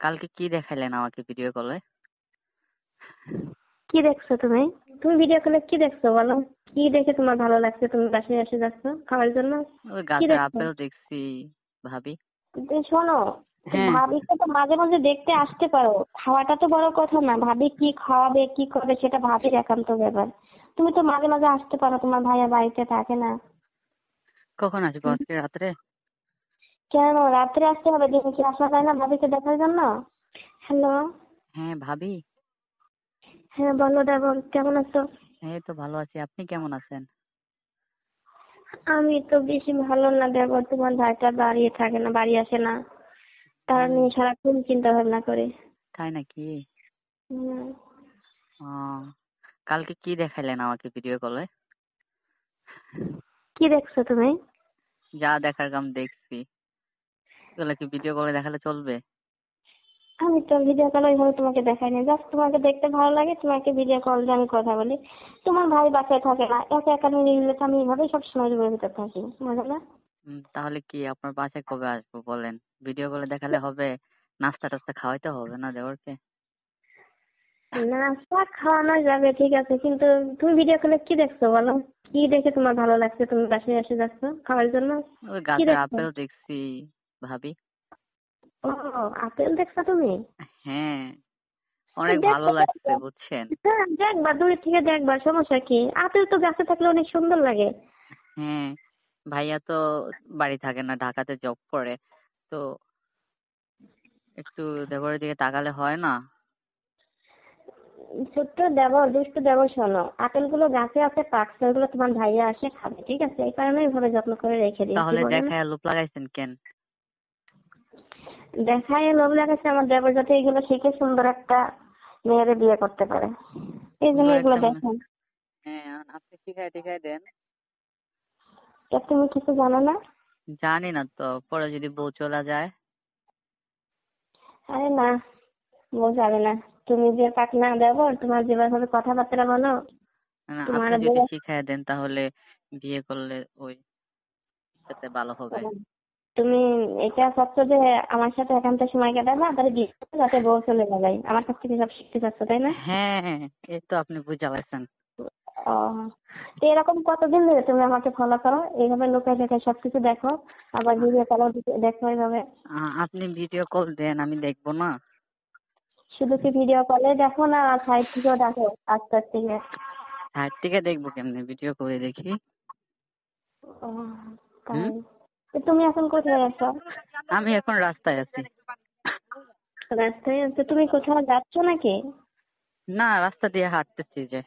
কালকে কি দেখাইলেন আমাকে ভিডিও কলে? কি দেখছো তুমি? তুমি ভিডিও কলে কি দেখছো বলো? কি দেখে তোমার ভালো লাগছে? তুমি বাসায় এসে যাচ্ছ খাওয়ার জন্য? ওই কি গাছের দেখছো? আপেল দেখছি ভাবি। শোনো, হ্যাঁ, ভাবিকে তো মাঝে মাঝে দেখতে আসতে পারো, খাওয়াটা তো বড় কথা না। ভাবি কি খাওয়াবে কি করবে সেটা ভাবির একান্ত ব্যাপার। তুমি তো মাঝে মাঝে আসতে পারো, তোমার ভাইয়া বাড়িতে থাকে না। কখন আসবো? হুম? আজকে রাত্রে? কেন রাত্রে আসতে হবে? দিনে কি আসা যায় না ভাবিকে দেখার জন্য? হ্যালো। হ্যাঁ ভাবি। হ্যাঁ বলো দেবর, কেমন আছো? এই তো ভালো আছি, আপনি কেমন আছেন? আমি তো বেশি ভালো না দেবর, তোমার ভাইটা বাড়ি থাকে না, বাড়ি আসে না। তার হুম। নিয়ে সারাক্ষণ চিন্তা ভাবনা করে। তাই নাকি? হুম। ও, কালকে কি দেখাইলেন আমাকে ভিডিও কলে? কি দেখছো তুমি? যা দেখার কাম দেখছি। এগুলো কি ভিডিও কলে দেখালে চলবে? আমি তো ভিডিও কল ওইভাবে তোমাকে দেখাইনি, জাস্ট তোমাকে দেখতে ভালো লাগে তোমাকে ভিডিও কল দিয়ে আমি কথা বলি। তোমার ভাই বাসায় থাকে না, একা একা নিয়ে তো আমি এইভাবেই সবসময় রুমের ভিতর থাকি, বুঝলে না? তাহলে কি আপনার বাসায় কবে আসবো বলেন? ভিডিও কলে দেখালে হবে? নাস্তা টাস্তা খাওয়াইতে হবে না দেওরকে? নাস্তা খাওয়ানো যাবে ঠিক আছে, কিন্তু তুমি ভিডিও কলে কি দেখছো বলো? কি দেখে তোমার ভালো লাগছে? তুমি বাসায় এসে যাচ্ছ খাওয়ার জন্য? ওই কি গাছের দেখছো? আপেল দেখছি ভাবি। ও, আপেল দেখছো তুমি? হ্যাঁ, অনেক ভালো দেখতে লাগছে পারো। বুঝছেন। হ্যাঁ দেখবা, দূরে থেকে দেখবা, সমস্যা কি? আপেল তো গাছে থাকলে অনেক সুন্দর লাগে। হ্যাঁ, ভাইয়া তো বাড়ি থাকে না, ঢাকাতে জব করে। তো একটু দেবরের দিকে তাকালে হয় না? ছোট্ট দেবর, দুষ্ট দেবর, শোনো, আপেলগুলো গাছে আছে, পাকছে, ওগুলো তোমার ভাইয়া আসে খাবে, ঠিক আছে? এই কারণে এইভাবে যত্ন করে রেখে দিয়েছি, তাহলে বলে না? দেখায় লোভ লাগাইছেন কেন? দেখায় লোভ লাগাচ্ছে আমার দেবর, যাতে এগুলো শিখে সুন্দর একটা মেয়েরে বিয়ে করতে পারে, এই জন্য সুন্দর এগুলো একটা দেখেন। হ্যাঁ, আপনি শিখাই টিখাই দেন। তা তুমি কিছু জানো না? জানি না তো, পরে যদি বউ চলে যায়। আরে না, বোঝাবে না। তুমি যে পাকনা দেবর, তোমার যেভাবে কথাবার্তা বলো, না, তোমার আপনি যদি বউ। শিখাই দেন তাহলে বিয়ে করলে ওই সাথে ভালো হবে। তুমি এটা চাচ্ছ যে আমার সাথে একান্ত সময় কাটাবা, তাহলে বিয়ে করবে যাতে বউ চলে যায়, আমার কাছ থেকে সব শিখতে চাচ্ছ, তাই না? হ্যাঁ, এই তো আপনি বুঝা পারছেন। ও, তো এরকম কতদিন ধরে তুমি আমাকে ফলো করো? এইভাবে লুকায় লুকায় সবকিছু দেখো, আবার ভিডিও কলও দেখো এইভাবে? আপনি ভিডিও কল দেন, আমি দেখবো না? শুধু কি ভিডিও কলে দেখো না, সাইড থেকেও দেখো আস্তে আস্তে থেকে? সাইড থেকে দেখবো কেমনে, ভিডিও করে দেখি। ও, হুম। তাই? তো তুমি এখন কোথায় আছো? আমি এখন রাস্তায় আছি। রাস্তায় আছো? তুমি কোথাও যাচ্ছ নাকি? না, রাস্তা দিয়ে হাঁটতেছি যে।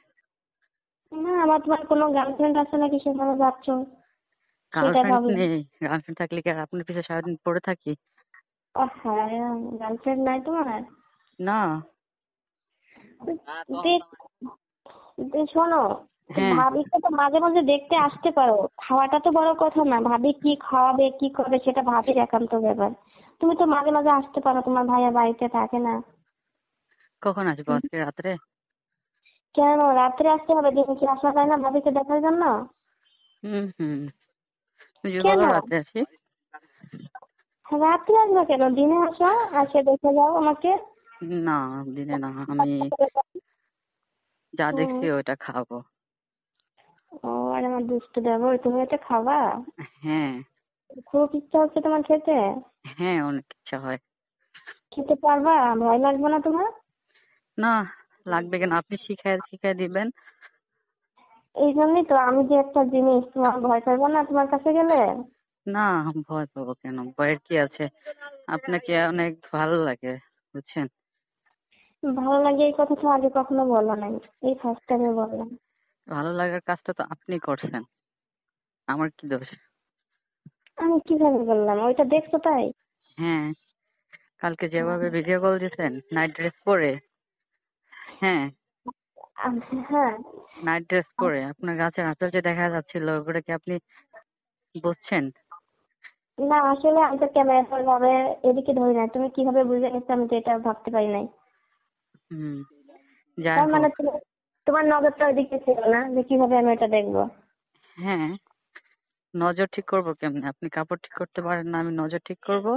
না, আমার তোমার কোনো গার্লফ্রেন্ড আছে নাকি সেখানে যাচ্ছ, সেটা গার্লফ্রেন্ড ভাবলাম। নেই। গার্লফ্রেন্ড থাকলে কি আর আপনার পিছনে সারাদিন পড়ে থাকি? ও হ্যাঁ, গার্লফ্রেন্ড নাই তোমার? না। শোনো, হ্যাঁ, ভাবিকে তো মাঝে মাঝে দেখতে আসতে পারো, খাওয়াটা তো বড় কথা না। ভাবি কি খাওয়াবে কি করবে সেটা ভাবির একান্ত ব্যাপার। তুমি তো মাঝে মাঝে আসতে পারো, তোমার ভাইয়া বাড়িতে থাকে না। কখন আসবো? হুম? আজকে রাত্রে? কেন রাত্রে আসতে হবে? দিনে কি আসা যায় না ভাবিকে দেখার জন্য? হুম হুম। তুমি যদি কেন বলো রাত্রে আসি। রাত্রে আসবে কেন? দিনে আসো, আসে দেখে যাও আমাকে। না, দিনে না, আমি যা হুম। দেখছি ওইটা খাবো। ও, আর আমার দুষ্টু দেবর, তুমি এটা খাবা? হ্যাঁ। খুব ইচ্ছা হচ্ছে তোমার খেতে? হ্যাঁ, অনেক ইচ্ছা হয়। খেতে পারবা? ভয় লাগবে না তোমার? না, লাগবে কেন? আপনি শিখাই শিখাই দিবেন। এই জন্যই তো, আমি যে একটা জিনিস, তোমার ভয় পাবো না তোমার কাছে গেলে? না, ভয় পাবো কেন? ভয়ের কি আছে? আপনাকে অনেক ভালো লাগে বুঝছেন। ভালো লাগে এই কথা তো আগে কখনো বলো নাই, এই ফার্স্ট টাইমে বললাম। ভালো লাগার কাজটা তো আপনি করছেন, আমার কি দোষ? আমি কিভাবে বললাম? ওইটা দেখছো তাই? হ্যাঁ, কালকে যেভাবে ভিডিও কল দিয়েছেন নাইট ড্রেস পরে। হ্যাঁ, হ্যাঁ। নাইট ড্রেস পরে আপনার গাছের আপেল যে দেখা যাচ্ছিল ওগুলো কি আপনি বুঝছেন? না আসলে আমি তো ক্যামেরা ভাবে এদিকে ধরি নাই, তুমি কিভাবে বুঝে গেছো আমি তো এটা ভাবতে পারি নাই। হুম। যাই তার মানে হোক। তোমার নজরটা ওইদিকে ছিল না যে কিভাবে আমি এটা দেখবো? হ্যাঁ, নজর ঠিক করবো কেমনে? আপনি কাপড় ঠিক করতে পারেন না, আমি নজর ঠিক করব?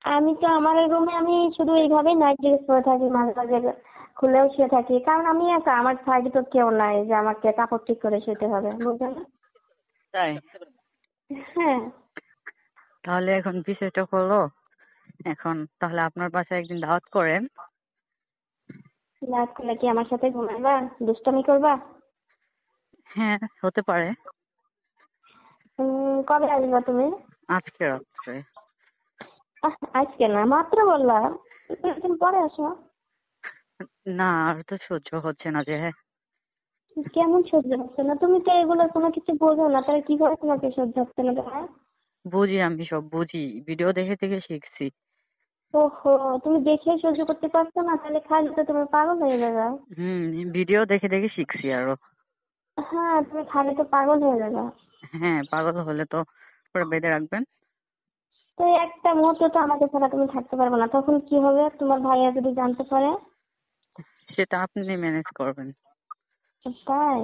আমি তো আমার রুমে আমি শুধু এইভাবেই নাইট ড্রেস পরে থাকি, মাঝে মাঝে খুলেও শুয়ে থাকি, কারণ আমি একা, আমার সাইডে তো কেউ নাই যে আমাকে কাপড় ঠিক করে শুতে হবে, বুঝলে না? তাই? হ্যাঁ। তাহলে এখন বিষয়টা হলো, এখন তাহলে আপনার বাসায় একদিন দাওয়াত করেন। রাত করলে কি আমার সাথে ঘুমাইবা, দুষ্টামি করবা? হ্যাঁ, হতে পারে। কবে আসবা তুমি? আজকে রাত্রে। আজকে না, মাত্র বললাম, একদিন পরে আসো। না, আর তো সহ্য হচ্ছে না যে। কেমন সহ্য হচ্ছে না? তুমি তো এগুলো কোনো কিছু বোঝো না, তাহলে কি করে তোমাকে সহ্য হচ্ছে না তোমার? বুঝি, আমি সব বুঝি, ভিডিও দেখে দেখে শিখছি। ওহো, তুমি দেখে সহ্য করতে পারছো না, তাহলে খালি তো তুমি পাগল হয়ে যাবে। হুম, ভিডিও দেখে দেখে শিখছি আরো। হ্যাঁ, তুমি খালি তো পাগল হয়ে যাবে। হ্যাঁ, পাগল হলে তো পুরো বেঁধে রাখবেন। তো এই একটা মুহূর্ত তো আমাকে ছাড়া তুমি থাকতে পারবে না, তখন কি হবে তোমার ভাইয়া যদি জানতে পারে? সেটা আপনি ম্যানেজ করবেন। তাই?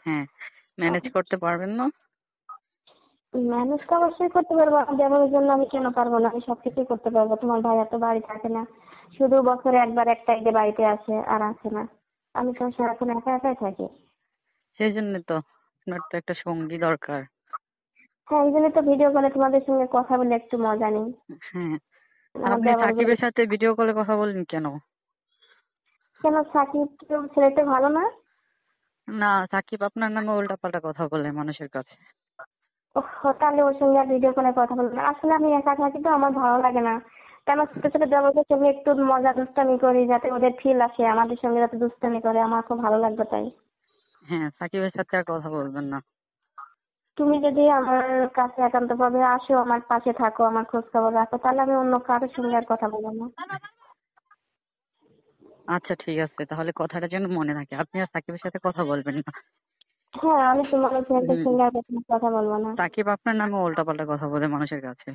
হ্যাঁ, ম্যানেজ করতে পারবেন না? ম্যানেজ তো অবশ্যই করতে পারবো, যেমনের জন্য আমি কেন পারবো না, আমি সবকিছুই করতে পারবো। তোমার ভাইয়া তো বাড়ি থাকে না, শুধু বছরে একবার একটা ঈদে বাড়িতে আসে আর আসে না। আমি তো সারাক্ষণ একা একাই থাকি। সেই জন্য তো আপনার তো একটা সঙ্গী দরকার। হ্যাঁ, এই জন্য তো ভিডিও কলে তোমাদের সঙ্গে কথা বলে একটু মজা নিই। হ্যাঁ, তা আমার আপনি দেওয়ার সাকিবের সাথে ভিডিও কলে কথা বলেন কেন? কেন, সাকিব তো ছেলেটা ভালো না? না, সাকিব আপনার নামে উল্টাপাল্টা কথা বলে মানুষের কাছে। ওহ, তাহলে ওর সঙ্গে আর ভিডিও কলে কথা বলবো না। আসলে আমি একা থাকি তো, আমার ভালো লাগে না। কেন, ছোট ছোট দেওয়ারদের সঙ্গে একটু মজা দুষ্টামি করি, যাতে ওদের ফিল আসে, আমাদের সঙ্গে যাতে দুষ্টামি করে, আমার খুব ভালো লাগবে তাই। হ্যাঁ, সাকিবের সাথে আর কথা বলবেন না। তুমি যদি আমার কাছে একান্তভাবে আসো, আমার পাশে থাকো, আমার খোঁজ খবর রাখো, তাহলে আমি অন্য কারোর সঙ্গে আর কথা বলবো না। আচ্ছা, ঠিক আছে, তাহলে কথাটা যেন মনে থাকে, আপনি আর সাকিবের সাথে কথা বলবেন না। হ্যাঁ, আমি তোমার ফ্রেন্ডের হুম, সঙ্গে আর কখনো কথা বলবো না। সাকিব আপনার নামে উল্টাপাল্টা কথা বলে মানুষের কাছে।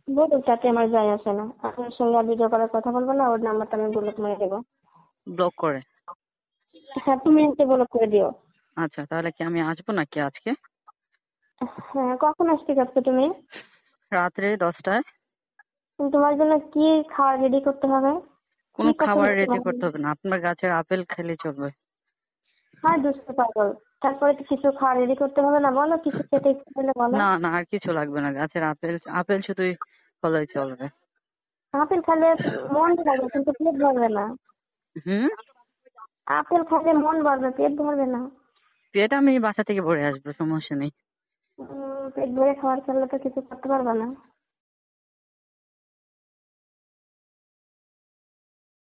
বলুক, তাতে আমার যায় আসে না। আপনার সঙ্গে আর ভিডিও করার কথা বলবো না, ওর নাম্বারটা আমি ব্লক মেরে দেবো। ব্লক করে। হ্যাঁ, তুমি এসে ব্লক করে দিও। আচ্ছা, তাহলে কি আমি আসবো নাকি আজকে? হ্যাঁ, কখন আসতে চাচ্ছো তুমি? রাত্রে 10টায়। তোমার জন্য কি খাবার রেডি করতে হবে? কি কোনো পছন্দ খাবার রেডি তোমার? করতে হবে না, আপনার গাছের আপেল খেলে চলবে। হয় দুষ্ট পাগল। তারপরে তো কিছু খাওয়া রেডি করতে হবে না, বলো কিছু খেতে ইচ্ছে করলে বলো। না না, আর কিছু লাগবে না, গাছের আপেল আপেল শুধুই হলেই চলবে। আপেল খেলে মন ভরবে কিন্তু পেট ভরবে না। হুম। আপেল খেলে মন ভরবে, পেট ভরবে না। পেট আমি বাসা থেকে ভরে আসবো, সমস্যা নেই। পেট ভরে খাবার খেলে তো কিছু করতে পারবে না।